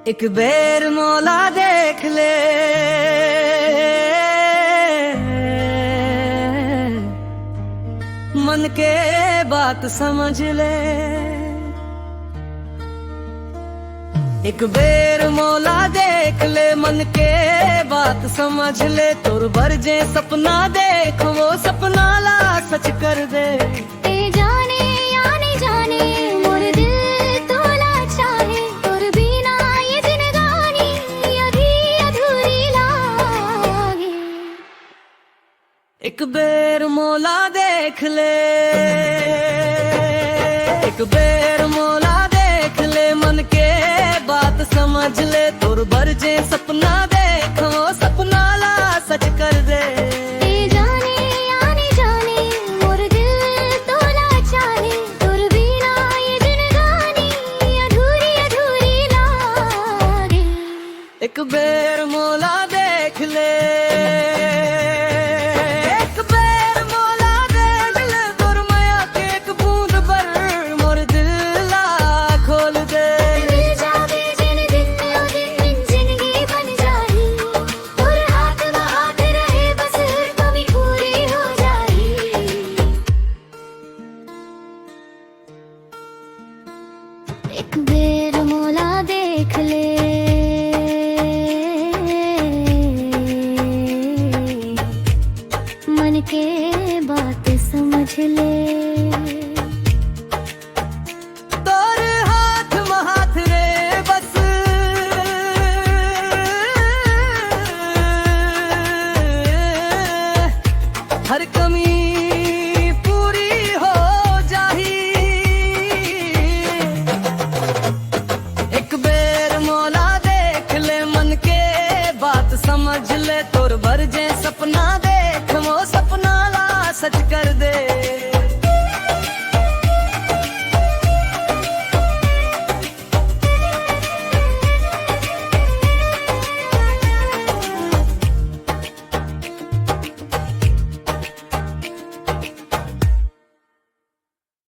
एक बेर मौला देख ले, मन के बात समझ ले। एक बेर मौला देख ले, मन के बात समझ ले। तोर भर जे सपना देख, वो सपना ला सच कर दे। ए जाने या नहीं जाने मोर दिल तोला चाहे, तोर बिना ये जिंदगानी अभी अधूरी लागे। एक बेर मौला देख ले, एक बेर मौला देख ले, मन के बात समझ ले। तोर भर जे सपना देख, वो सपना ला सच कर दे। ए जाने या नहीं जाने मोर दिल तोला चाहे, तोर बिना ये जिंदगानी अधूरी अधूरी लागे। एक बेर मौला देख ले, एक बेर मौला देख ले। तोर माया के एक बूंद भर मोर दिल ला खोल दे। मिल जावे जिन दिन ओ दिन जिंदगी बन जाए, और हाथ में हाथ रहे बस कभी पूरी हो जाए। एक बेर मौला देख ले, मन के बात समझ ले। तोर हाथ में हाथ रे बस, हर कमी पूरी हो जाही। एक बेर मौला देख ले, मन के बात समझ ले। तोर भर जे सपना देख, वो सपना ला सच कर दे।